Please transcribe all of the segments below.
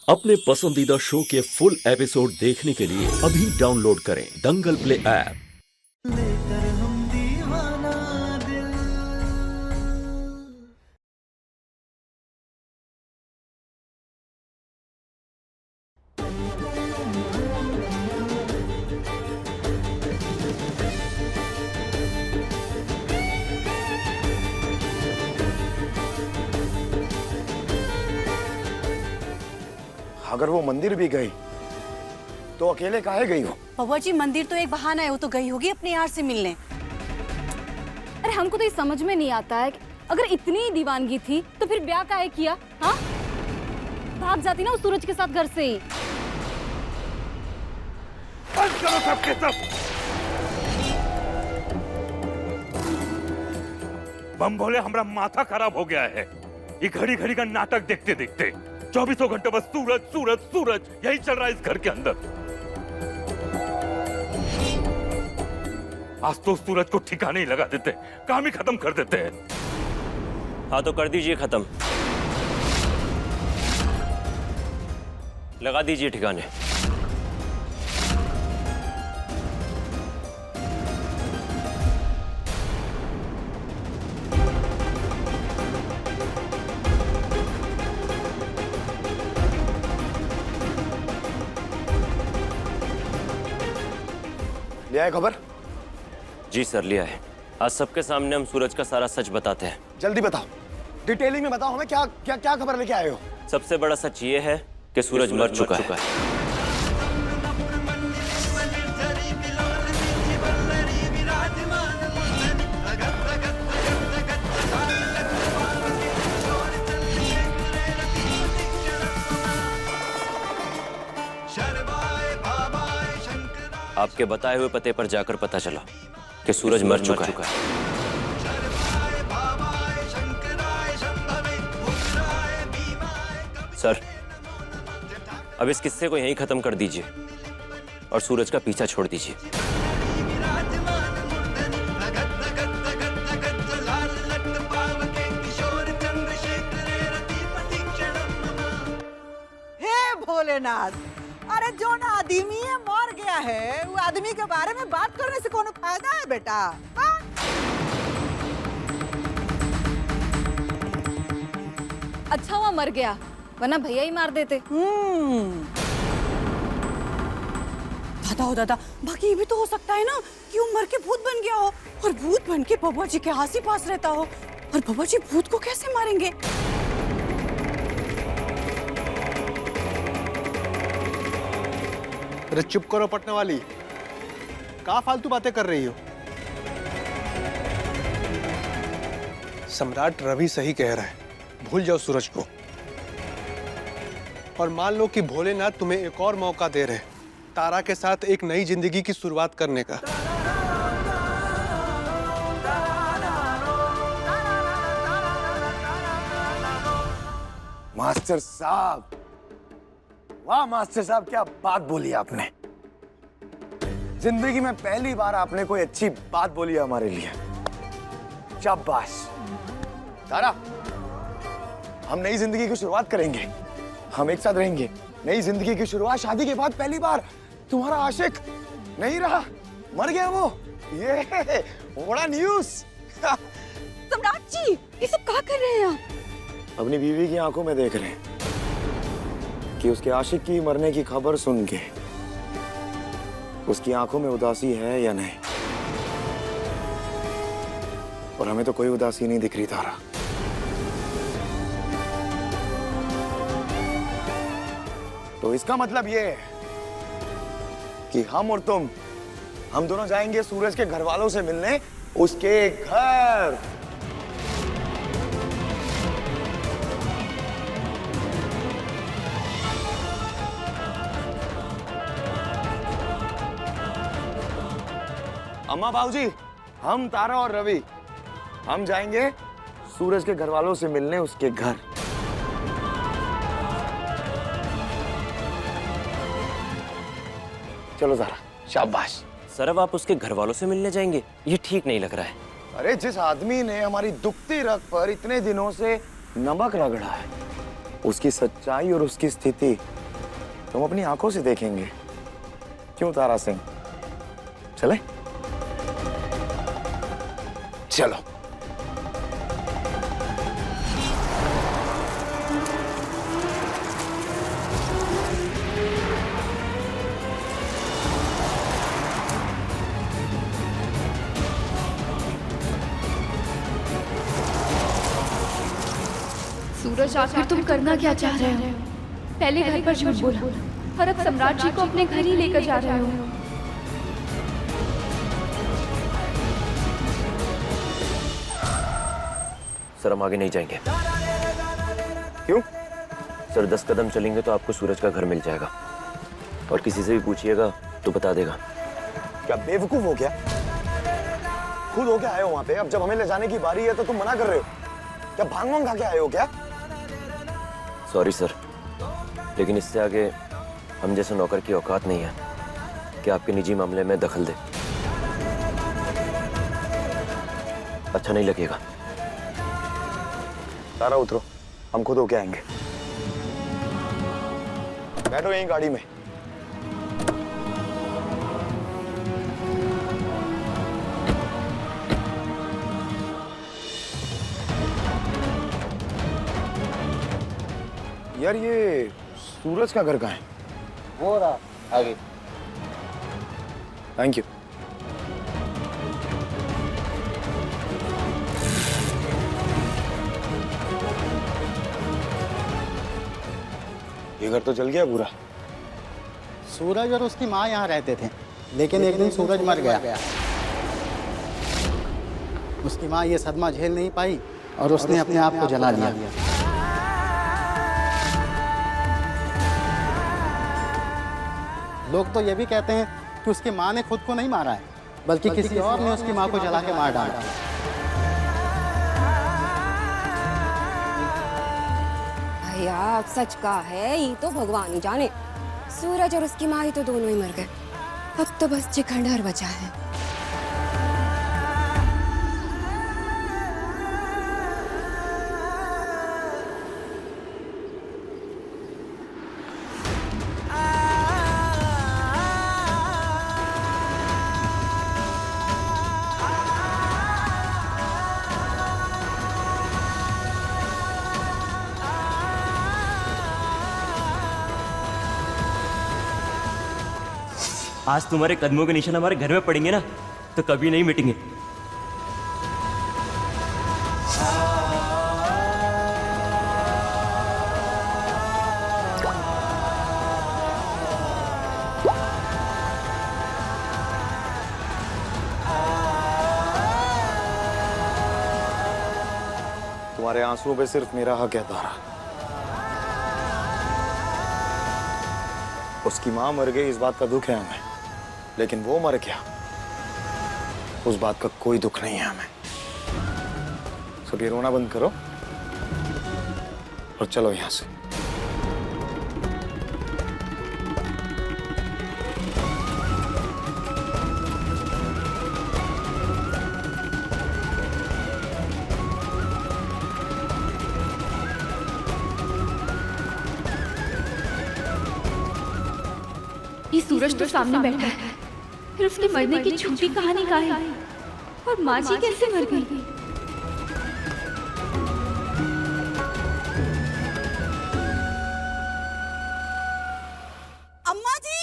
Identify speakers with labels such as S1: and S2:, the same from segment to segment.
S1: अपने पसंदीदा शो के फुल एपिसोड देखने के लिए अभी डाउनलोड करें दंगल प्ले ऐप।
S2: लेकर हम दीवाना दिल।
S3: अगर वो मंदिर भी गई तो अकेले काहे गई हो?
S4: बबुआ जी, मंदिर तो एक बहाना है, वो तो गई होगी अपने यार से मिलने।
S5: अरे हमको तो ये समझ में नहीं आता है कि अगर इतनी ही दीवानगी थी तो फिर ब्याह काहे किया? हाँ, भाग जाती ना उस सूरज के साथ घर से ही।
S6: बंद करो सबके सब। बम बोले हमरा माथा खराब हो गया है। ये घड़ी घड़ी का नाटक देखते देखते 24 घंटे बस सूरज सूरज सूरज यही चल रहा है इस घर के अंदर। आज तो सूरज को ठिकाने ही लगा देते, काम ही खत्म कर देते हैं।
S7: हाँ तो कर दीजिए खत्म, लगा दीजिए ठिकाने।
S3: ले आए खबर?
S7: जी सर, लिया है। आज सबके सामने हम सूरज का सारा सच बताते हैं।
S3: जल्दी बताओ, डिटेलिंग में बताओ हमें, क्या क्या क्या खबर लेके आए हो?
S7: सबसे बड़ा सच ये है कि सूरज मर चुका है। आपके बताए हुए पते पर जाकर पता चला कि सूरज मर चुका है। सर, अब इस किस्से को यहीं खत्म कर दीजिए और सूरज का पीछा छोड़ दीजिए।
S8: हे भोलेनाथ, अरे जो ना आदमी है मर गया है, वो आदमी के बारे में बात करने से कोनो फायदा है बेटा? हाँ?
S5: अच्छा हुआ मर गया, वरना भैया ही मार देते।
S4: दादा हो दादा, बाकी ये भी तो हो सकता है ना कि वो मर के भूत बन गया हो और भूत बन के बबुआ जी के आस ही पास रहता हो, और बबुआ जी भूत को कैसे मारेंगे?
S9: अरे चुप करो पटने वाली, कहाँ फालतू बातें कर रही हो? सम्राट रवि सही कह रहा है, भूल जाओ सूरज को और मान लो कि भोलेनाथ तुम्हें एक और मौका दे रहे हैं तारा के साथ एक नई जिंदगी की शुरुआत करने का।
S3: मास्टर साहब, वाह मास्टर साहब, क्या बात बोली आपने। जिंदगी में पहली बार आपने कोई अच्छी बात बोली हमारे लिए। शाबाश। तारा, हम नई जिंदगी की शुरुआत करेंगे, हम एक साथ रहेंगे। नई जिंदगी की शुरुआत शादी के बाद पहली बार। तुम्हारा आशिक नहीं रहा, मर गया वो। ये बड़ा न्यूज़।
S4: सम्राट जी, ये सब क्या कर रहे हैं आप?
S3: अपनी बीवी की आंखों में देख रहे हैं कि उसके आशिक की मरने की खबर सुन के उसकी आंखों में उदासी है या नहीं। और हमें तो कोई उदासी नहीं दिख रही तारा। तो इसका मतलब ये है कि हम और तुम, हम दोनों जाएंगे सूरज के घर वालों से मिलने उसके घर। अम्मा, बाबूजी, हम तारा और रवि, हम जाएंगे सूरज के घर वालों से मिलने उसके घर। चलो तारा, शाबाश।
S7: सर, अब आप उसके घर वालों से मिलने जाएंगे? ये ठीक नहीं लग रहा है।
S3: अरे जिस आदमी ने हमारी दुखती रग पर इतने दिनों से नमक रगड़ा है, उसकी सच्चाई और उसकी स्थिति तुम अपनी आंखों से देखेंगे। क्यों तारा सिंह, चले? चलो।
S10: सूरज, आखिर तुम करना क्या चाह रहे हो? पहले घर पर झूठ बोला और अब सम्राट जी को अपने घर ही लेकर जा रहे हो।
S7: सर हम आगे नहीं जाएंगे।
S3: क्यों?
S7: सर 10 कदम चलेंगे तो आपको सूरज का घर मिल जाएगा, और किसी से भी पूछिएगा तो बता देगा।
S3: क्या बेवकूफ हो क्या? खुद हो क्या आए हो वहां पे? अब जब हमें ले जाने की बारी है तो तुम मना कर रहे हो? क्या भांग वांग खा के आए हो क्या?
S7: सॉरी सर, लेकिन इससे आगे हम जैसे नौकर की औकात नहीं है कि आपके निजी मामले में दखल दे। अच्छा नहीं लगेगा।
S3: तारा उतरो, हम खुद होके आएंगे। बैठो यहीं गाड़ी में। यार ये सूरज का घर कहाँ है?
S11: वो रहा आगे।
S3: Thank you. ये घर तो जल गया पूरा।
S11: सूरज और उसकी माँ यहाँ रहते थे, लेकिन एक दिन सूरज मर गया। उसकी माँ ये सदमा झेल नहीं पाई और उसने अपने आप को जला लिया। लोग तो ये भी कहते हैं कि उसकी माँ ने खुद को नहीं मारा है, बल्कि किसी और ने उसकी माँ को जला के मार डाला।
S12: भैया अब सच का है, ये तो भगवान ही जाने। सूरज और उसकी माँ ही तो दोनों ही मर गए। अब तो बस चिखंडर बचा है।
S13: आज तुम्हारे कदमों के निशान हमारे घर में पड़ेंगे ना, तो कभी नहीं मिटेंगे।
S3: तुम्हारे आंसुओं पे सिर्फ मेरा हक है तारा। उसकी माँ मर गई इस बात का दुख है हमें, लेकिन वो मर गया उस बात का कोई दुख नहीं है हमें। सब ये रोना बंद करो और चलो यहां से।
S10: ये सूरज तो सामने बैठा है, फिर उसके मरने की छुपी कहानी क्या है? और माँ जी कैसे मर गई?
S4: अम्मा जी,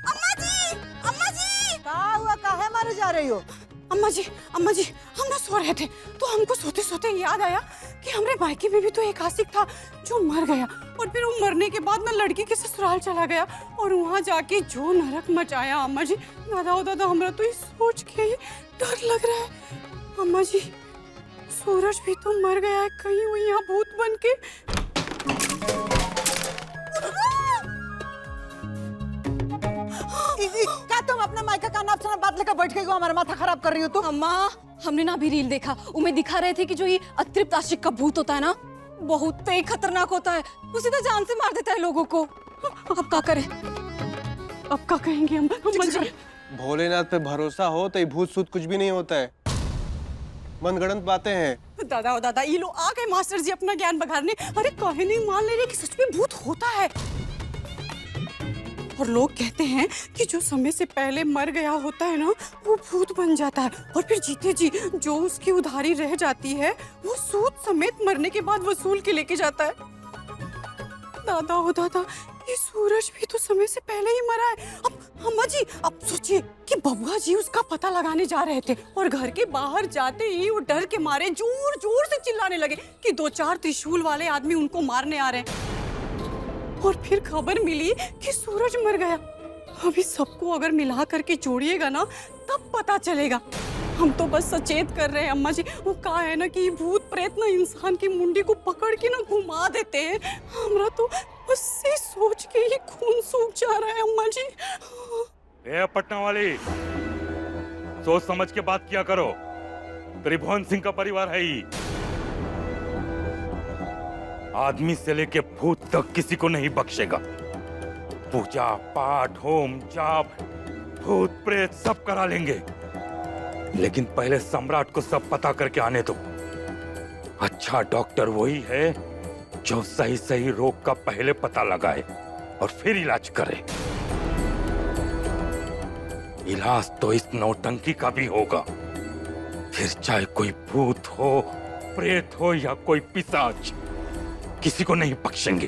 S4: अम्मा जी, अम्मा जी।
S8: क्या हुआ? काहे मारे जा रही हो?
S4: अम्मा जी, अम्मा जी, हम ना सो रहे थे तो हमको सोते सोते याद आया कि हमारे मायके में भी तो एक आशिक था जो मर गया, और फिर वो मरने के बाद ना लड़की के ससुराल चला गया और वहाँ जाके जो नरक मचाया। अम्मा जी, दादा दादा, हमरा तो ये सोच के ही डर लग रहा है। अम्मा जी, सूरज भी तो मर गया है, कहीं वो यहाँ भूत बन के।
S8: क्या तुम अपने मायका का नाम सुना बात लेकर बैठ गई हो? हमारा माथा खराब कर रही हो तुम।
S5: अम्मा, हमने ना अभी रील देखा, उनमें दिखा रहे थे कि जो ये अतृप्त आशिक का भूत होता है ना, बहुत ही खतरनाक होता है। उसी तो जान से मार देता है लोगों को। अब क्या करें?
S4: अब क्या कहेंगे हम? अम्मा जी,
S9: भोलेनाथ पे भरोसा हो तो ये भूत सूत कुछ भी नहीं होता है। मनगढ़ंत बातें हैं।
S4: दादा ओ दादा, ये लो आ गए मास्टर जी अपना ज्ञान बघारने। अरे कहे नहीं मान ले रहे कि सच में भूत होता है। और लोग कहते हैं कि जो समय से पहले मर गया होता है ना, वो भूत बन जाता है, और फिर जीते जी जो उसकी उधारी रह जाती है वो सूद समेत मरने के बाद वसूल के लेके जाता है। दादा ओ दादा, ये सूरज भी तो समय से पहले ही मरा है। अब अम्मा जी, अब सोचिए कि बबुआ जी उसका पता लगाने जा रहे थे और घर के बाहर जाते ही वो डर के मारे जोर जोर से चिल्लाने लगे कि 2-4 त्रिशूल वाले आदमी उनको मारने आ रहे हैं। और फिर खबर मिली कि सूरज मर गया। अभी सबको अगर मिला करके जोड़िएगा ना, तब पता चलेगा। हम तो बस सचेत कर रहे हैं अम्मा जी। वो कहा है ना कि भूत प्रेत ना इंसान की मुंडी को पकड़ के ना घुमा देते हैं। हमरा तो बस से सोच के ही खून सूख जा रहा है अम्मा जी।
S6: ए पटना वाली, सोच समझ के बात किया करो। त्रिभुवन सिंह का परिवार है ही। आदमी से लेके भूत तक किसी को नहीं बख्शेगा। पूजा पाठ होम जाप भूत प्रेत सब करा लेंगे, लेकिन पहले सम्राट को सब पता करके आने दो। अच्छा डॉक्टर वही है जो सही सही रोग का पहले पता लगाए और फिर इलाज करे। इलाज तो इस नौटंकी का भी होगा, फिर चाहे कोई भूत हो, प्रेत हो या कोई पिशाच, किसी को नहीं बख्शेंगे।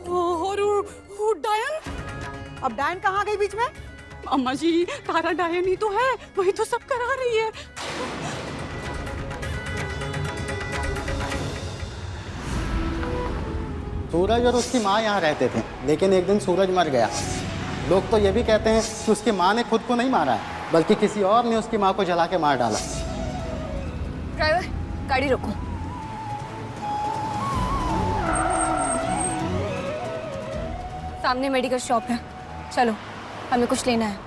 S4: और वो डायन?
S8: अब डायन कहाँ गई बीच में?
S4: अम्मा जी, तारा डायन ही तो है, वही तो सब करा रही है।
S11: सूरज और उसकी माँ यहाँ रहते थे, लेकिन एक दिन सूरज मर गया। लोग तो ये भी कहते हैं कि उसकी माँ ने खुद को नहीं मारा है, बल्कि किसी और ने उसकी माँ को जला के मार डाला।
S12: ड्राइवर, गाड़ी रोको। सामने मेडिकल शॉप है, चलो हमें कुछ लेना है।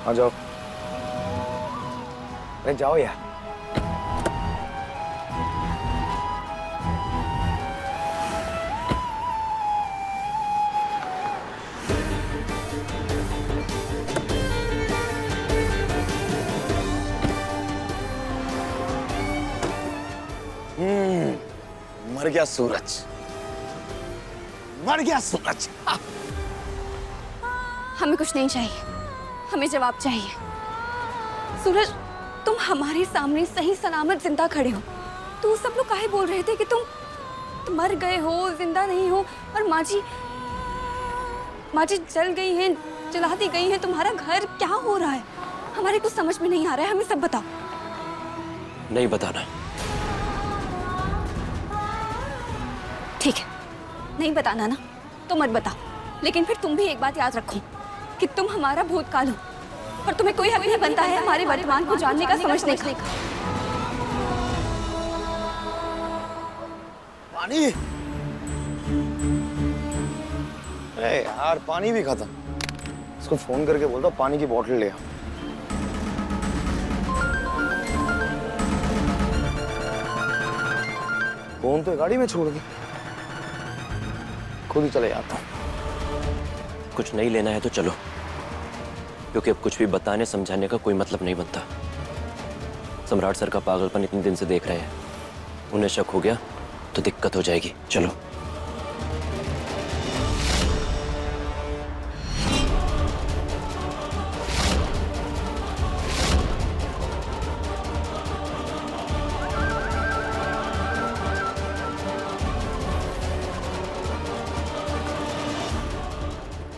S3: आ जाओ। अरे जाओ यार। मर गया सूरज, मर गया सूरज।
S12: हमें कुछ नहीं चाहिए, हमें जवाब चाहिए। सूरज, तुम हमारे सामने सही सलामत जिंदा खड़े हो, तो सब लोग काहे बोल रहे थे कि तुम मर गए हो, जिंदा नहीं हो। और माँ जी जल गई हैं, जला दी गई हैं। तुम्हारा घर क्या हो रहा है? हमारे कुछ समझ में नहीं आ रहा है, हमें सब बताओ।
S7: नहीं बताना।
S12: ठीक है, नहीं बताना ना, तो मत बताओ। लेकिन फिर तुम भी एक बात याद रखो कि तुम हमारा भूतकाल हो, और तुम्हें कोई हक नहीं बनता है हमारे वर्तमान को जानने का, समझने का।
S3: पानी? अरे यार, पानी भी खत्म। इसको फोन करके बोलता हूँ पानी की बोतल ले आ। फोन तो गाड़ी में छोड़ दी, खुद ही चले जाता हूँ।
S7: कुछ नहीं लेना है तो चलो, क्योंकि अब कुछ भी बताने समझाने का कोई मतलब नहीं बनता। सम्राट सर का पागलपन इतने दिन से देख रहे हैं, उन्हें शक हो गया तो दिक्कत हो जाएगी। चलो।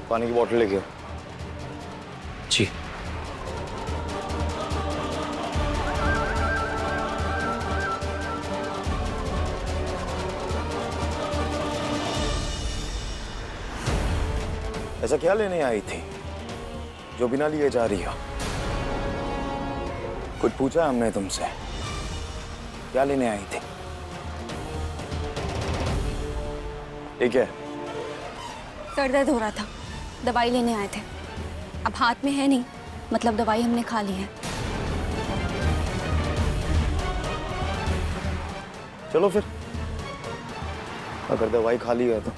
S3: पानी की बोतल लेके आओ।
S7: जी।
S3: ऐसा क्या लेने आई थी जो बिना लिए जा रही हो? कुछ पूछा हमने तुमसे? क्या लेने आई थी? ठीक है।
S12: सर दर्द हो रहा था, दवाई लेने आए थे। अब हाथ में है नहीं, मतलब दवाई हमने खा ली है।
S3: चलो फिर, अगर दवाई खा ली है तो।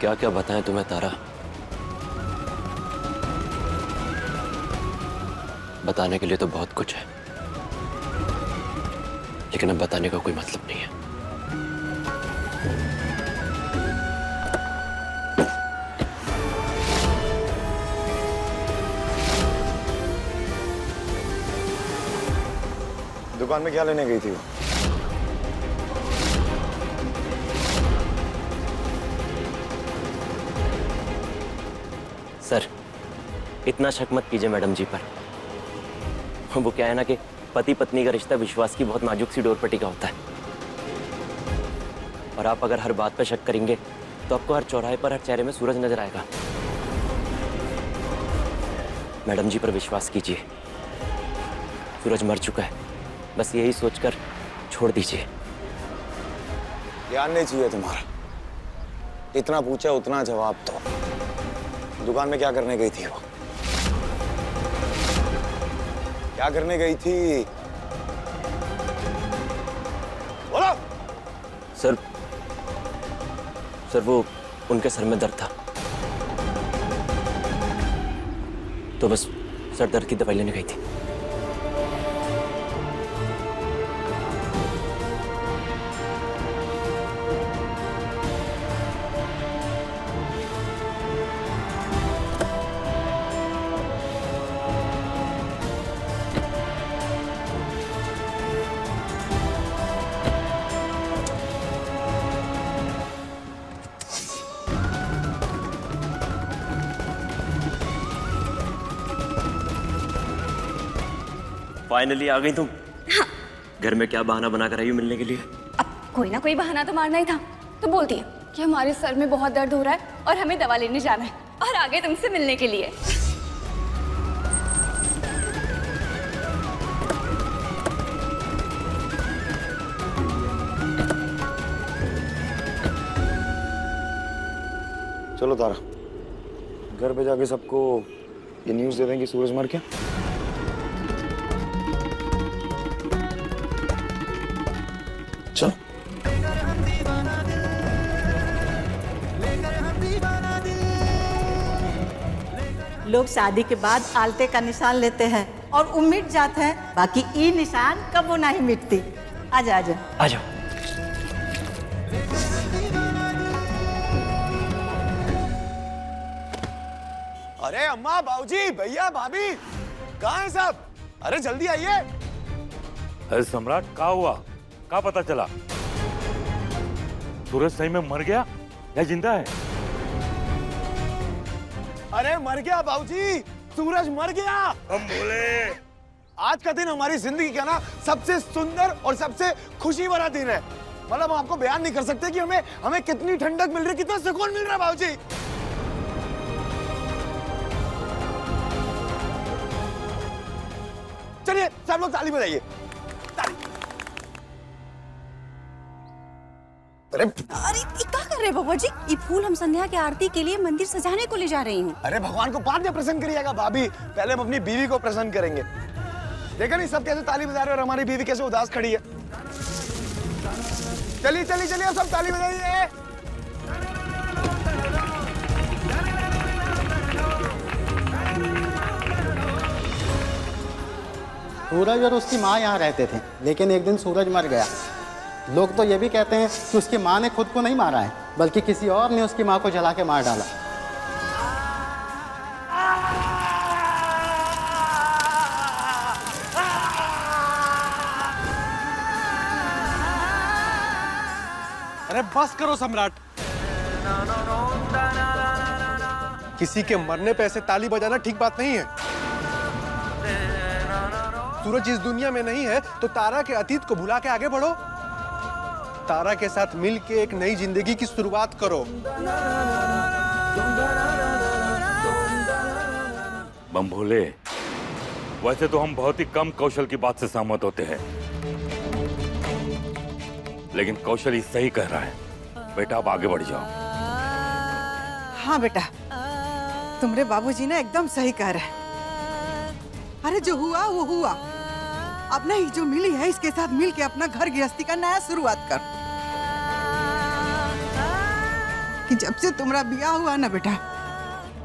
S7: क्या क्या बताएं तुम्हें तारा? बताने के लिए तो बहुत कुछ है, लेकिन अब बताने का कोई मतलब नहीं है।
S3: दुकान में क्या लेने गई थी वो?
S7: सर, इतना शक मत कीजिए मैडम जी पर। वो क्या है ना कि पति पत्नी का रिश्ता विश्वास की बहुत नाजुक सी डोर पट्टी का होता है, और आप अगर हर बात पर शक करेंगे तो आपको हर चौराहे पर, हर चेहरे में सूरज नजर आएगा। मैडम जी पर विश्वास कीजिए, सूरज मर चुका है, बस यही सोचकर छोड़ दीजिए।
S3: ध्यान नहीं चाहिए तुम्हारा, इतना पूछा उतना जवाब दो। दुकान में क्या करने गई थी वो? क्या करने गई थी? बोलो।
S7: सर वो उनके सर में दर्द था, तो बस सर दर्द की दवाई लेने गई थी। फाइनली आ गई तुम।
S12: हाँ।
S7: घर में क्या बहाना बनाकर आई हो मिलने के लिए?
S12: अब कोई ना कोई बहाना तो मारना ही था, तो बोल दिया कि हमारे सर में बहुत दर्द हो रहा है और हमें दवा लेने जाना है, और आ गए तुमसे मिलने के लिए।
S3: चलो तारा, घर पे जाके सबको ये न्यूज़ दे दें कि सूरज मर गया। चलो।
S8: लोग शादी के बाद आलते का निशान लेते हैं और वो मिट जाते हैं, बाकी ये निशान कबो नहीं मिटती। आजा आजा
S7: आजा।
S3: अरे अम्मा, बाबूजी, भैया, भाभी, कहाँ हैं सब? अरे जल्दी आइए।
S6: अरे सम्राट, क्या हुआ? क्या पता चला? सूरज सही में मर गया या जिंदा है?
S3: अरे मर गया बाबूजी, सूरज मर गया।
S6: हम बोले
S3: आज का दिन हमारी जिंदगी का ना सबसे सुंदर और सबसे खुशी भरा दिन है। मतलब हम आपको बयान नहीं कर सकते कि हमें कितनी ठंडक मिल रही है, कितना सुकून मिल रहा है बाबूजी। चलिए सब लोग ताली बजाइए।
S4: अरे क्या कर रहे बाबा जी? ये फूल हम संध्या की आरती के लिए मंदिर सजाने को ले जा रही हूँ।
S3: अरे भगवान को बाद में प्रसन्न करिएगा भाभी, पहले हम अपनी बीवी को प्रसन्न करेंगे। देखा नहीं सब कैसे ताली बजा रहे और हमारी बीवी कैसे उदास खड़ी है। चलिए चलिए चलिए, अब सब ताली बजाइए।
S11: सूरज और उसकी माँ यहाँ रहते थे, लेकिन एक दिन सूरज मर गया। लोग तो ये भी कहते हैं कि उसकी माँ ने खुद को नहीं मारा है, बल्कि किसी और ने उसकी माँ को जला के मार डाला।
S9: अरे बस करो सम्राट, किसी के मरने पे ऐसे ताली बजाना ठीक बात नहीं है। सूरज इस दुनिया में नहीं है तो तारा के अतीत को भुला के आगे बढ़ो। तारा के साथ मिल के एक नई जिंदगी की शुरुआत करो।
S6: बम भोले, वैसे तो हम बहुत ही कम कौशल की बात से सहमत होते हैं, लेकिन कौशल ही सही कह रहा है। बेटा आप आगे बढ़ जाओ।
S8: हाँ बेटा, तुम्हारे बाबूजी ना एकदम सही कह रहे हैं। अरे जो हुआ वो हुआ, अब नहीं जो मिली है इसके साथ मिल के अपना घर गृहस्थी का नया शुरुआत कर। कि जब से तुम्हारा ब्याह हुआ ना बेटा,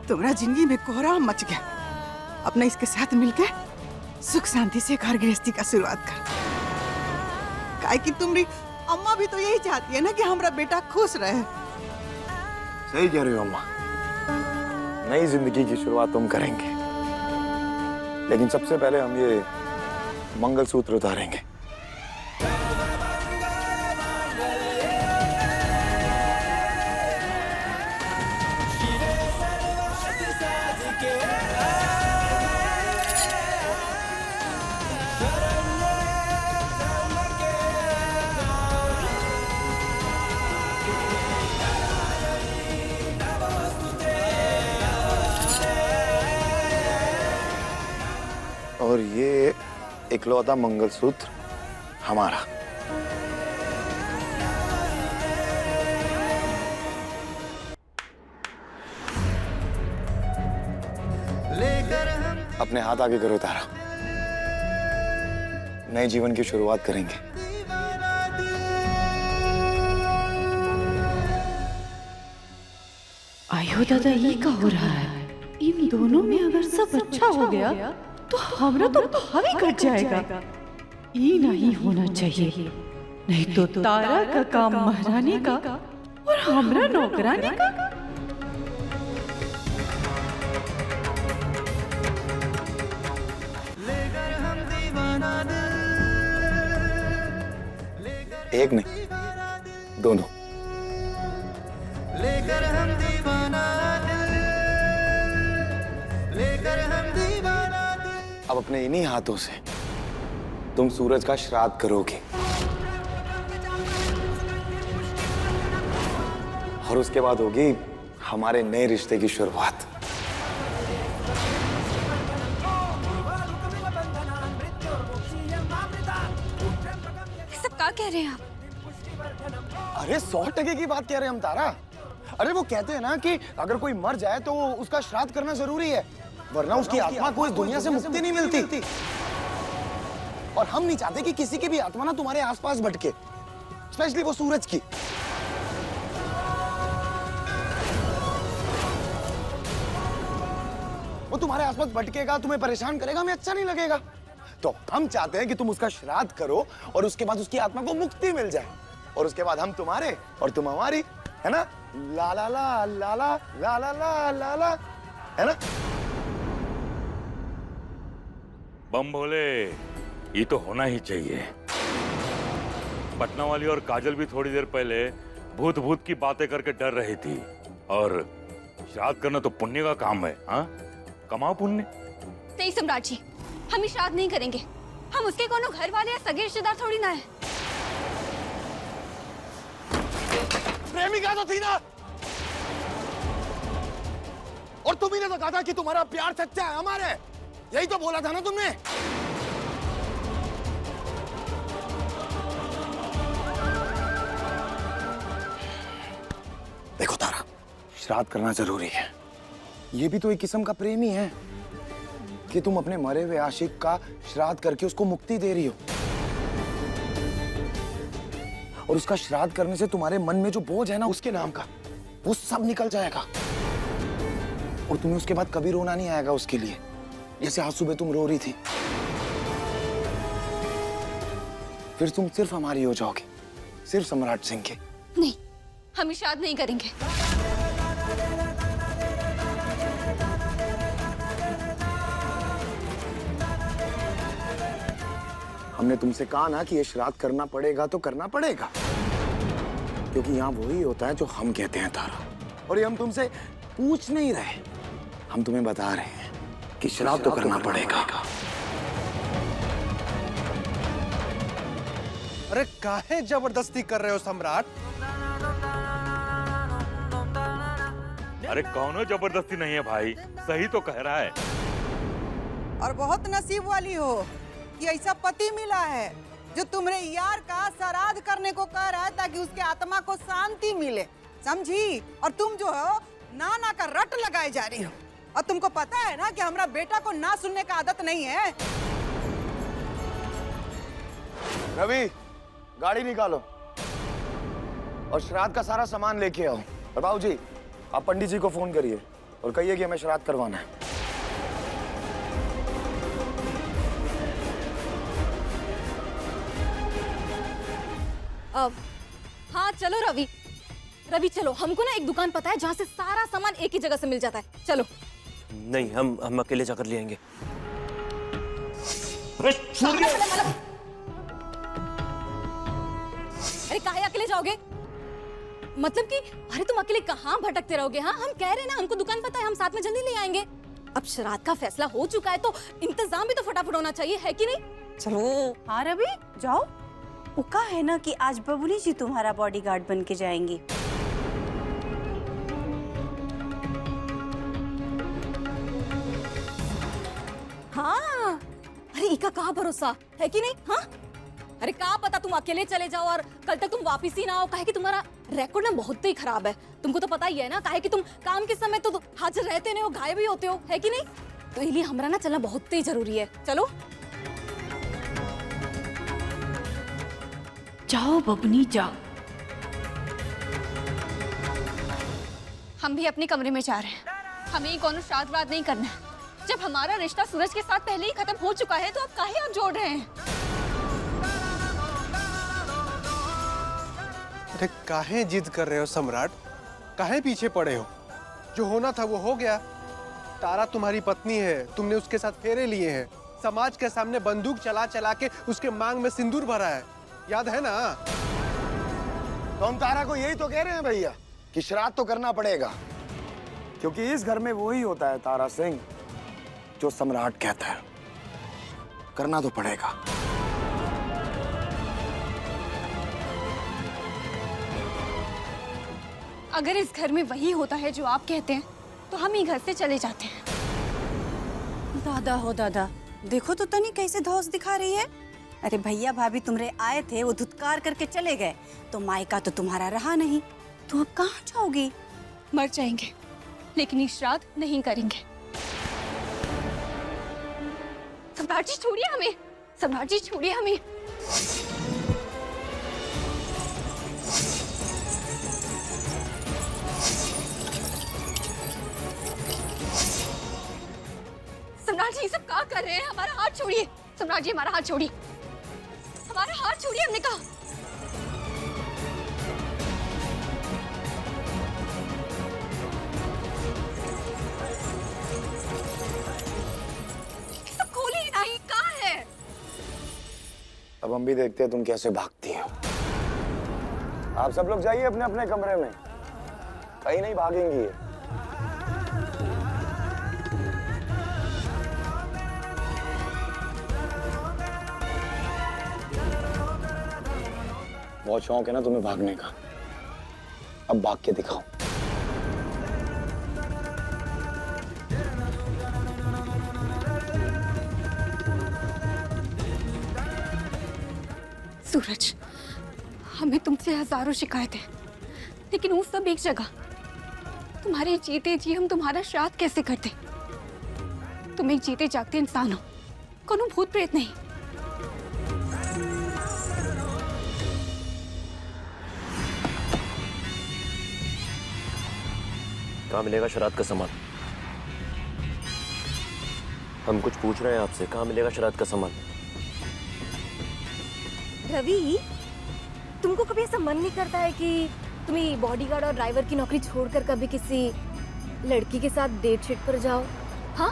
S8: तुम्हारा जिंदगी में कोहराम मच गया। अपने इसके साथ मिलकर सुख शांति से घर गृहस्थी का शुरुआत कर। काहे कि तुम्हारी अम्मा भी तो यही चाहती है ना कि हमारा बेटा खुश रहे।
S3: सही कह रही हो अम्मा, नई जिंदगी की शुरुआत तुम करेंगे, लेकिन सबसे पहले हम ये मंगलसूत्र उतारेंगे। और ये इकलौता मंगलसूत्र हमारा। अपने हाथ आगे करो तारा, नए जीवन की शुरुआत करेंगे।
S14: आयो दादा, ये क्या हो रहा है? इन दोनों में अगर सब अच्छा हो गया तो हमरा तो भाभी कट जाएगा। ये नहीं होना चाहिए, नहीं तो तारा का काम महारानी का और हमरा नौकरानी का।
S3: एक नहीं, दोनों।
S2: लेकर हम दीवाना दिल, लेकर हम दीवाना दिल।
S3: अब अपने इन्हीं हाथों से तुम सूरज का श्राद्ध करोगे और उसके बाद होगी हमारे नए रिश्ते की शुरुआत।
S12: सब क्या कह रहे हैं आप?
S3: अरे 100% की बात कह रहे हैं हम तारा। अरे वो कहते हैं ना कि अगर कोई मर जाए तो उसका श्राद्ध करना जरूरी है, वरना उसकी आत्मा को इस दुनिया से मुक्ति नहीं मिलती। और हम नहीं चाहते कि किसी की भी आत्मा ना तुम्हारे आसपास भटके, स्पेशली वो सूरज की। वो तुम्हारे आसपास भटकेगा, तुम्हें परेशान करेगा, हमें अच्छा नहीं लगेगा। तो हम चाहते हैं कि तुम उसका श्राद्ध करो और उसके बाद उसकी आत्मा को मुक्ति मिल जाए, और उसके बाद हम तुम्हारे और तुम हमारी, है ना? ला ला ला ला ला ला ला ला ला ला, है ना?
S6: बम भोले, ये तो होना ही चाहिए। पटना वाली और काजल भी थोड़ी देर पहले भूत भूत की बातें करके डर रही थी, और श्राद्ध करना तो पुण्य का काम है। हाँ, कमाओ पुण्य।
S12: नहीं सम्राट जी, हम श्राद्ध नहीं करेंगे। हम उसके कोनो घर वाले या सगे रिश्तेदार थोड़ी ना है।
S3: प्रेमिका तो थी ना, और तुम ही ने तो कहा था कि तुम्हारा प्यार सच्चा है हमारे। यही तो बोला था ना तुमने। देखो तारा, श्राद्ध करना जरूरी है। ये भी तो एक किस्म का प्रेम ही है कि तुम अपने मरे हुए आशिक का श्राद्ध करके उसको मुक्ति दे रही हो, और उसका श्राद्ध करने से तुम्हारे मन में जो बोझ है ना उसके नाम का, वो सब निकल जाएगा, और तुम्हें उसके बाद कभी रोना नहीं आएगा उसके लिए, जैसे आज सुबह तुम रो रही थी। फिर तुम सिर्फ हमारी हो जाओगे, सिर्फ सम्राट सिंह के।
S12: नहीं, हम श्राद्ध नहीं करेंगे।
S3: हमने तुमसे कहा ना कि ये श्राद्ध करना पड़ेगा तो करना पड़ेगा, क्योंकि यहाँ वही होता है जो हम कहते हैं तारा। और ये हम तुमसे पूछ नहीं रहे, हम तुम्हें बता रहे हैं कि श्राद्ध तो करना पड़ेगा।
S9: अरे काहे जबरदस्ती कर रहे हो सम्राट?
S6: अरे कौनो जबरदस्ती नहीं है भाई, सही तो कह रहा है।
S8: और बहुत नसीब वाली हो कि ऐसा पति मिला है जो तुम्हारे यार का श्राद्ध करने को कह रहा है, ताकि उसके आत्मा को शांति मिले, समझी? और तुम जो हो ना का रट लगाए जा रही हो, और तुमको पता है ना कि हमारा बेटा को ना सुनने का आदत नहीं है।
S3: रवि, गाड़ी निकालो और श्राद्ध का सारा सामान लेके आओ। और बाबू जी, आप पंडित जी को फोन करिए और कहिए कि हमें श्राद्ध करवाना है।
S5: हाँ चलो रवि, रवि चलो, हमको ना एक दुकान पता है जहाँ से सारा सामान एक ही जगह से मिल जाता है, चलो।
S7: नहीं, हम अकेले जाकर ले आएंगे।
S5: अरे काहे अकेले जाओगे? मतलब कि अरे तुम अकेले कहाँ भटकते रहोगे? हाँ हम कह रहे हैं ना, हमको दुकान पता है, हम साथ में जल्दी ले आएंगे। अब श्राद्ध का फैसला हो चुका है तो इंतजाम भी तो फटाफट होना चाहिए, है कि नहीं?
S4: चलो। हाँ रवि जाओ, उका है ना कि आज बबुली जी तुम्हारा बॉडीगार्ड बन के जाएंगी।
S5: हाँ अरे इका कहाँ भरोसा है कि नहीं? हाँ अरे कहाँ पता तुम अकेले चले जाओ और कल तक तुम वापिस ही ना आओ, काहे कि तुम्हारा रिकॉर्ड ना बहुत ही खराब है। तुमको तो पता ही है ना, काहे कि तुम काम के समय तो हाजिर रहते नहीं हो, गायब ही होते हो, है कि नहीं? तो इसलिए हमारा ना चलना बहुत ही जरूरी है। चलो
S14: जाओ बबनी जाओ।
S12: हम भी अपने कमरे में जा रहे हैं, हमें कौन श्राद्ध वाद नहीं करना है। जब हमारा रिश्ता सूरज के साथ पहले ही खत्म हो चुका है तो अब काहे आप जोड़ रहे हैं?
S9: अरे काहे जिद कर रहे हो सम्राट? काहे पीछे पड़े हो? जो होना था वो हो गया। तारा तुम्हारी पत्नी है, तुमने उसके साथ फेरे लिए हैं, समाज के सामने बंदूक चला चला के उसके मांग में सिंदूर भरा है, याद है ना?
S3: तो हम तारा को यही तो कह रहे हैं भैया कि श्राद्ध तो करना पड़ेगा, क्योंकि इस घर में वो ही होता है तारा सिंह जो सम्राट कहता है। करना तो पड़ेगा।
S12: अगर इस घर में वही होता है जो आप कहते हैं तो हम ही घर से चले जाते हैं।
S4: दादा हो दादा, देखो तो तनी कैसे धौस दिखा रही है। अरे भैया भाभी तुमरे आए थे, वो धुतकार करके चले गए, तो मायका तो तुम्हारा रहा नहीं, तो अब कहाँ जाओगी?
S12: मर जाएंगे लेकिन ये श्राद्ध नहीं करेंगे। सम्राट जी छोड़िए हमें, सम्राट जी छोड़िए हमें। सम्राट जी सब क्या कर रहे हैं? हमारा हाथ छोड़िए सम्राट जी, हमारा हाथ छोड़िए, हमारा हाथ छोड़िए, हमने कहा। सब खोलिए नहीं, कहाँ है?
S3: अब हम भी देखते हैं तुम कैसे भागती हो। आप सब लोग जाइए अपने अपने कमरे में, कहीं नहीं भागेंगी। बहुत शौक है ना तुम्हें भागने का, अब भाग के दिखाओ।
S12: सूरज, हमें तुमसे हजारों शिकायतें, लेकिन वो सब एक जगह। तुम्हारे जीते जी हम तुम्हारा श्राद्ध कैसे करते? तुम एक जीते जागते इंसान हो, कोनो भूत प्रेत नहीं।
S7: कहाँ मिलेगा श्राद्ध का सामान? हम कुछ पूछ रहे हैं आपसे, कहाँ मिलेगा श्राद्ध का सामान?
S5: रवि, तुमको कभी ऐसा मन नहीं करता है कि तुम्हें बॉडीगार्ड और ड्राइवर की नौकरी छोड़कर कभी किसी लड़की के साथ डेट शीट पर जाओ? हाँ,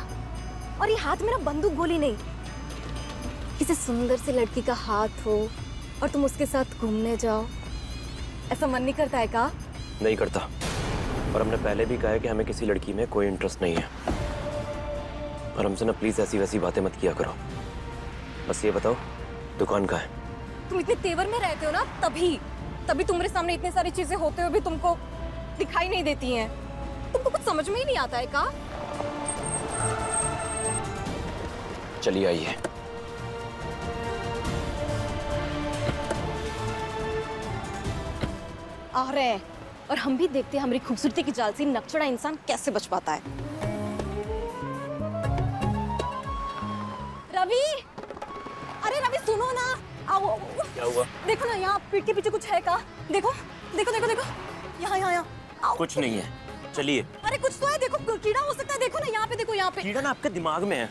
S5: और ये हाथ में ना बंदूक गोली नहीं, किसी सुंदर सी लड़की का हाथ हो और तुम उसके साथ घूमने जाओ। ऐसा मन नहीं करता है का?
S7: नहीं करता, और हमने पहले भी कहा है कि हमें किसी लड़की में कोई इंटरेस्ट नहीं है। और हमसे ना प्लीज ऐसी वैसी बातें मत किया करो। बस ये बताओ दुकान कहाँ है?
S5: तुम इतने तेवर में रहते हो ना, तभी तुम्हारे सामने इतनी सारी चीजें होते हुए भी तुमको दिखाई नहीं देती हैं। तुमको कुछ समझ में ही नहीं आता है का?
S7: चलिए आइए।
S5: आ रहे हैं और हम भी देखते हैं हमारी खूबसूरती की जाल से नकचड़ा इंसान कैसे बच पाता है। रवि, अरे रवि सुनो ना, आओ।
S7: क्या हुआ?
S5: देखो ना यहाँ पीठ के पीछे कुछ है का? देखो देखो देखो देखो, यहाँ यहाँ यहाँ
S7: कुछ नहीं है, चलिए।
S5: अरे कुछ तो है, देखो कीड़ा हो सकता है, देखो ना यहाँ पे, देखो यहाँ पे।
S7: कीड़ा ना आपके दिमाग में है,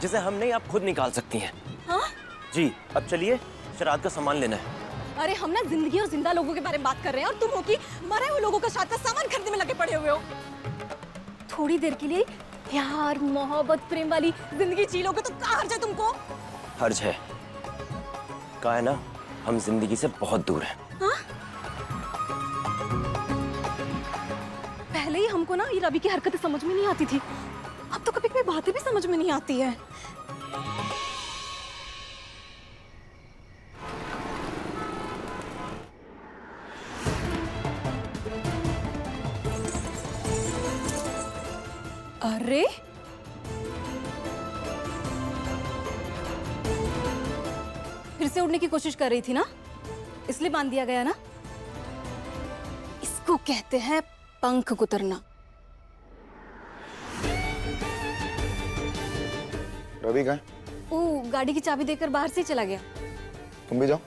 S7: जिसे हम नहीं आप खुद निकाल सकती हैं।
S5: हाँ?
S7: जी, अब चलिए, श्राद्ध का सामान लेना है।
S5: अरे हम ना जिंदगी और जिंदा लोगों के बारे में बात कर रहे हैं, और तुम हो कि मरे हुए लोगों का श्राद्ध का सामान खरीदने में लगे पड़े हुए हो। थोड़ी देर के लिए प्यार, मोहब्बत, प्रेम वाली जिंदगी जी लोगे तो क्या हर्ज है तुमको?
S7: हर्ज है, कहा है ना, हम जिंदगी से बहुत दूर हैं।
S5: हाँ? पहले ही हमको ना ये रवि की हरकतें समझ में नहीं आती थी, अब तो कभी कभी बातें भी समझ में नहीं आती है। अरे फिर से उड़ने की कोशिश कर रही थी ना, इसलिए बांध दिया गया ना। इसको कहते हैं पंख कुतरना।
S3: रवि कहाँ है?
S5: वो गाड़ी की चाबी देकर बाहर से ही चला गया।
S3: तुम भी जाओ।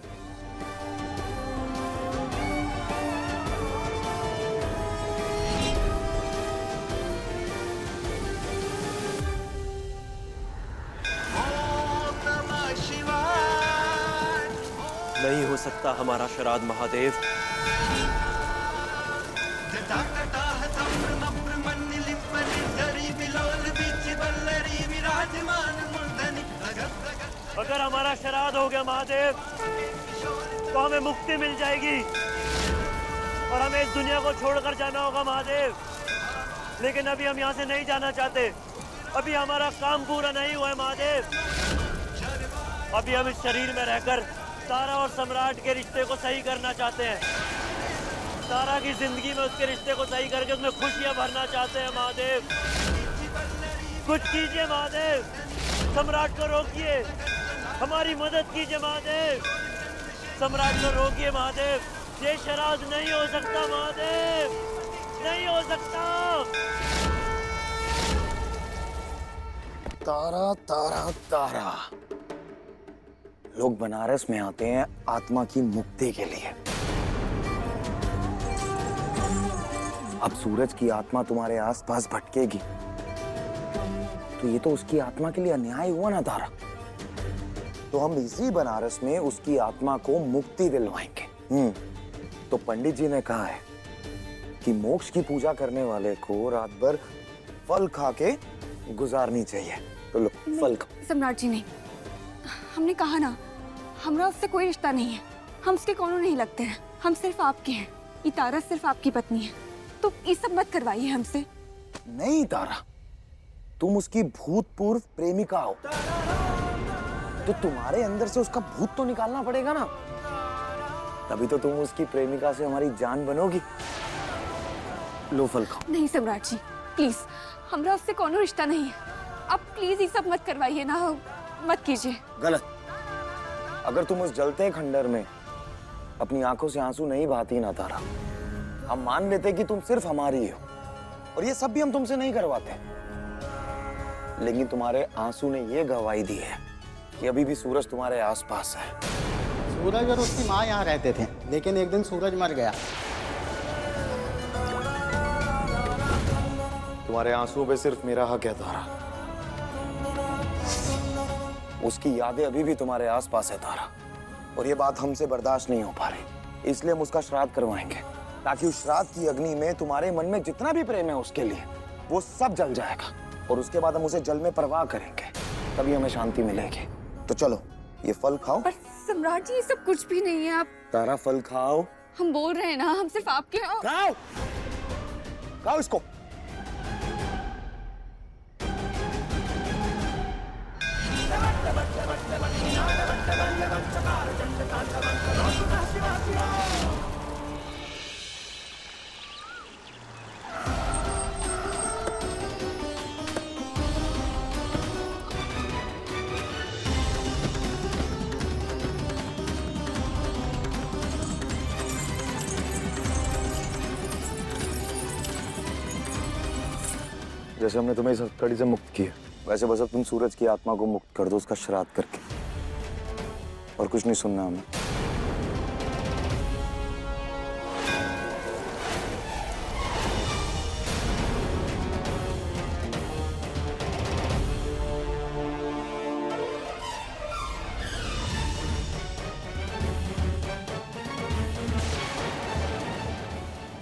S7: नहीं हो सकता हमारा श्राद्ध महादेव।
S13: अगर हमारा श्राद्ध हो गया महादेव, तो हमें मुक्ति मिल जाएगी और हमें इस दुनिया को छोड़कर जाना होगा महादेव। लेकिन अभी हम यहाँ से नहीं जाना चाहते, अभी हमारा काम पूरा नहीं हुआ है महादेव। अभी हम इस शरीर में रहकर तारा और सम्राट के रिश्ते को सही करना चाहते हैं। तारा की जिंदगी में उसके रिश्ते को सही करके उसमें खुशियां भरना चाहते हैं महादेव। कुछ कीजिए महादेव, सम्राट को रोकिए, हमारी मदद कीजिए महादेव। सम्राट को रोकिए महादेव, ये श्राद्ध नहीं हो सकता महादेव, नहीं हो सकता।
S3: तारा तारा तारा, लोग बनारस में आते हैं आत्मा की मुक्ति के लिए। अब सूरज की आत्मा तुम्हारे आसपास भटकेगी तो ये तो उसकी आत्मा के लिए अन्याय हुआ ना तारा। तो हम इसी बनारस में उसकी आत्मा को मुक्ति दिलवाएंगे। तो पंडित जी ने कहा है कि मोक्ष की पूजा करने वाले को रात भर फल खा के गुजारनी चाहिए। तो लो फल खाओ।
S12: सम्राट जी नहीं, हमने कहा ना, हमारा उससे कोई रिश्ता नहीं है, हम उसके कौनों नहीं लगते हैं, हम सिर्फ आपके हैं। ये तारा सिर्फ आपकी पत्नी है, तो ये सब मत करवाइए हमसे।
S3: नहीं तारा, तुम उसकी भूतपूर्व प्रेमिका हो, तो तुम्हारे अंदर से उसका भूत तो निकालना पड़ेगा ना, तभी तो तुम उसकी प्रेमिका से हमारी जान बनोगी। लो फल खाओ।
S12: नहीं सम्राट जी, प्लीज, हमारा उससे कौनों रिश्ता नहीं है, आप प्लीज ये सब मत करवाइए ना, मत कीजिए।
S3: गलत। अगर तुम उस जलते खंडर में अपनी आंखों से आंसू नहीं बहाती ना तारा, हम मान लेते कि तुम सिर्फ हमारी हो, और ये सब भी हम तुमसे नहीं करवाते। लेकिन तुम्हारे आंसू ने ये गवाही दी है कि अभी भी सूरज तुम्हारे आसपास है।
S11: सूरज और उसकी माँ यहाँ रहते थे, लेकिन एक दिन सूरज मर गया।
S3: तुम्हारे आंसुओं पे सिर्फ मेरा हक है तारा। उसकी यादें अभी भी तुम्हारे आसपास है तारा, और ये बात हमसे बर्दाश्त नहीं हो पा रही, इसलिए हम उसका श्राद्ध करवाएंगे, ताकि उस श्राद्ध की अग्नि में तुम्हारे मन में जितना भी प्रेम है उसके लिए, वो सब जल जाएगा, और उसके बाद हम उसे जल में प्रवाह करेंगे, तभी हमें शांति मिलेगी। तो चलो ये फल खाओ।
S12: पर सम्राट जी, ये सब कुछ भी नहीं है। आप
S3: तारा फल खाओ।
S12: हम बोल रहे हैं ना, हम सिर्फ आपके हैं।
S3: खाओ, खाओ इसको। जैसे हमने तुम्हें इस हथकड़ी से मुक्त किया, वैसे बस अब तुम सूरज की आत्मा को मुक्त कर दो उसका श्राद्ध करके, और कुछ नहीं सुनना हमें।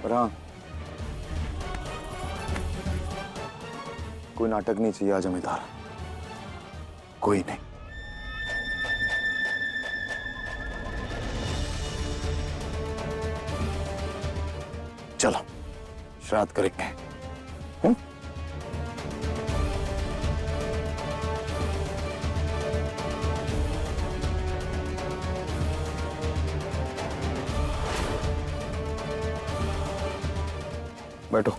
S3: पर हाँ, कोई नाटक नहीं चाहिए आज हमें तारा, कोई नहीं। चलो श्राद्ध करेंगे। बैठो।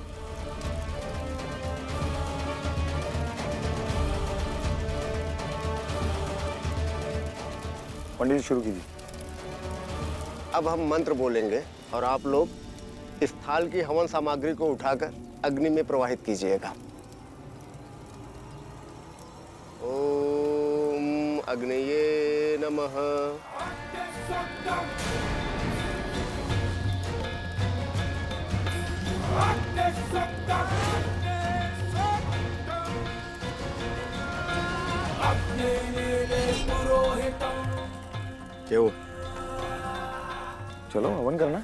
S3: पंडित जी शुरू कीजिए।
S15: अब हम मंत्र बोलेंगे और आप लोग इस थाल की हवन सामग्री को उठाकर अग्नि में प्रवाहित कीजिएगा। ओम अग्नये नमः।
S3: क्यों? चलो हवन करना।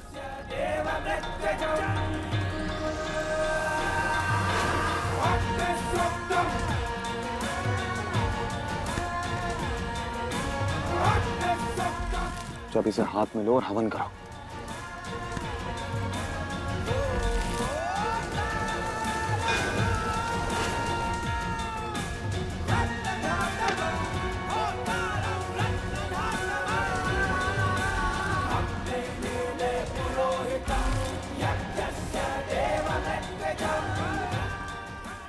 S3: जब इसे हाथ में लो और हवन करो।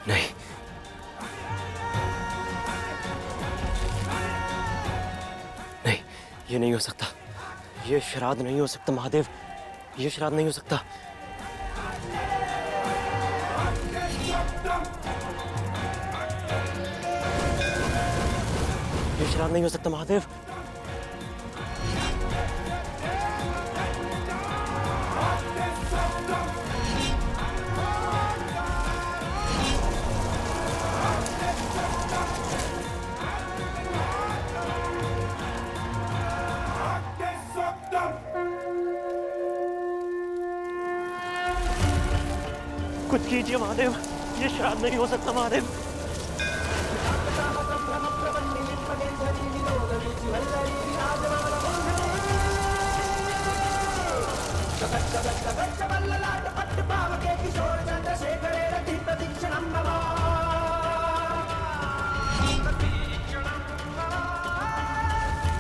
S7: नहीं, नहीं, ये नहीं हो सकता। ये श्राद्ध नहीं हो सकता महादेव, ये श्राद्ध नहीं हो सकता। ये श्राद्ध नहीं हो सकता महादेव।
S13: कुछ कीजिए महादेव, ये श्राद्ध नहीं हो सकता महादेव।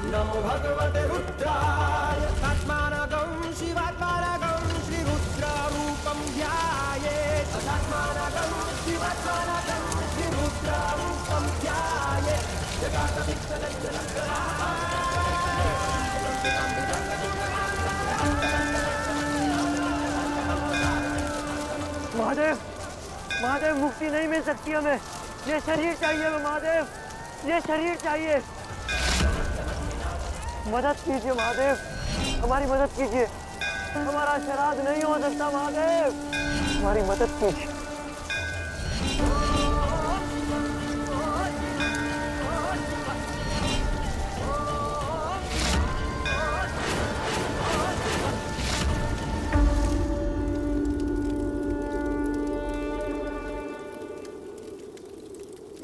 S2: नमो भगवते रुद्राय तस्मानगं शिवात्मानगं श्री रुद्रारूपं ध्यायेत्। तस्मानगं शिवात्मानगं श्री रुद्रारूपं ध्यायेत्।
S13: महादेव, महादेव मुक्ति नहीं मिल सकती हमें, ये शरीर चाहिए हमें महादेव, ये शरीर चाहिए। मदद कीजिए महादेव, हमारी मदद कीजिए। हमारा श्राद्ध नहीं हो सकता महादेव, हमारी मदद कीजिए।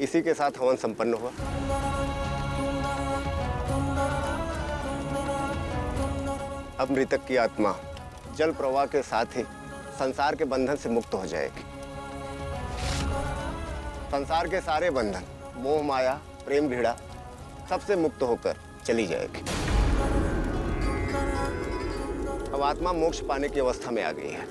S15: इसी के साथ हवन संपन्न हुआ। अब मृतक की आत्मा जल प्रवाह के साथ ही संसार के बंधन से मुक्त हो जाएगी। संसार के सारे बंधन, मोह माया, प्रेम घृणा सबसे मुक्त होकर चली जाएगी। अब आत्मा मोक्ष पाने की अवस्था में आ गई है।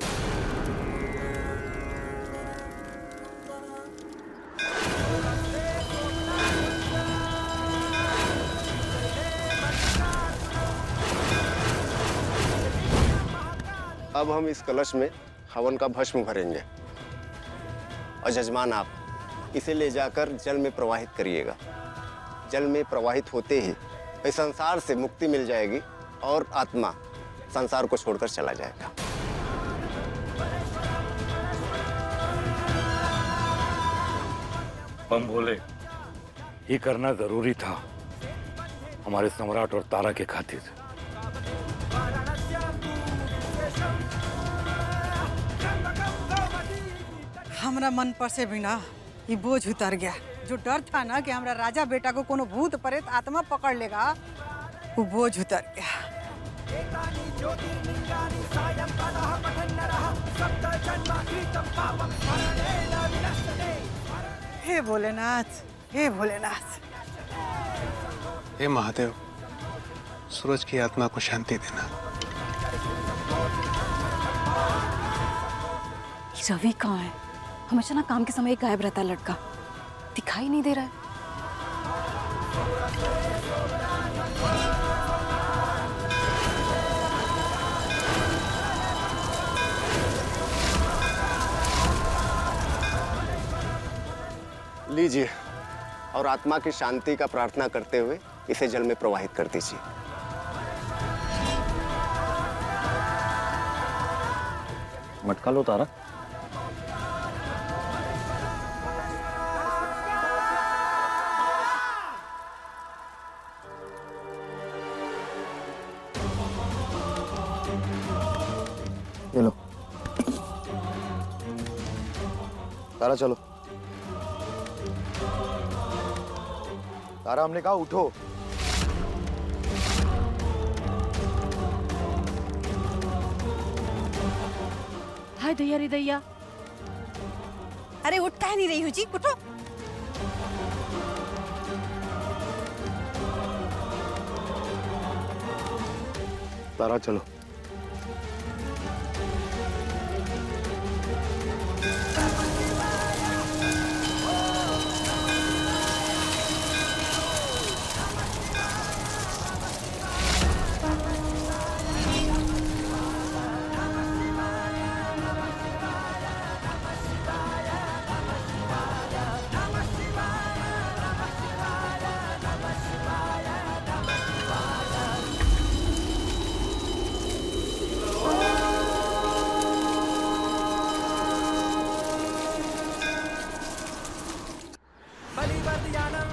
S15: अब हम इस कलश में हवन का भस्म भरेंगे और जजमान आप इसे ले जाकर जल में प्रवाहित करिएगा। जल में प्रवाहित होते ही इस संसार से मुक्ति मिल जाएगी और आत्मा संसार को छोड़कर चला जाएगा।
S6: हम बोले ये करना जरूरी था हमारे सम्राट और तारा के खातिर।
S8: हमरा मन पर से भी ना ये बोझ उतर गया। जो डर था ना कि हमरा राजा बेटा को कोनो भूत प्रेत आत्मा पकड़ लेगा, वो बोझ उतर गया। हे भोलेनाथ, हे भोलेनाथ।
S9: हे महादेव, सूरज की आत्मा को शांति देना।
S12: रवि कहाँ है? हमेशा ना काम के समय ही गायब रहता है लड़का, दिखाई नहीं दे रहा है।
S15: लीजिए और आत्मा की शांति का प्रार्थना करते हुए इसे जल में प्रवाहित कर दीजिए।
S3: मटका लो तारा। ये लो तारा, चलो तारा, हमने कहा उठो।
S14: हाय दैया रे दैया।
S4: अरे उठता ही नहीं रही हूँ जी, उठो।
S3: तारा चलो।
S2: बलिवर्धयानं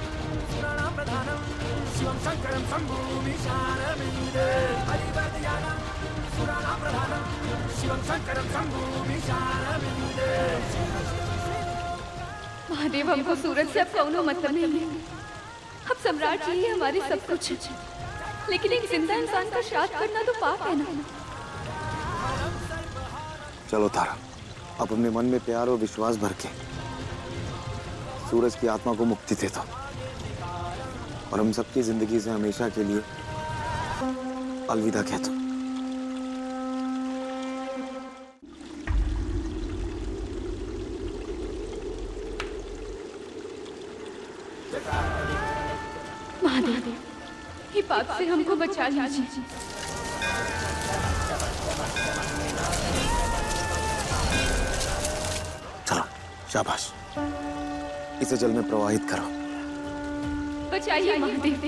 S2: सुराणां प्रधानं शिवं शङ्करं शम्भुमीशानमीडे। बलिवर्धयानं सुराणां प्रधानं शिवं शङ्करं शम्भुमीशानमीडे।
S10: महादेव, हमको सूरज से अब कौनो मतलब नहीं। अब सम्राट जी ही हमारे सब कुछ, लेकिन एक जिंदा इंसान का श्राद्ध करना तो पाप है ना।
S3: चलो तारा, अब अपने मन में प्यार और विश्वास भर के सूरज की आत्मा को मुक्ति दे दो और हम सबकी जिंदगी से हमेशा के लिए अलविदा कह दो।
S10: महादेव, ये पाप से हमको बचा लीजिए।
S3: चलो शाबाश, इसे जल में प्रवाहित करो।
S10: बचाइए महादेव।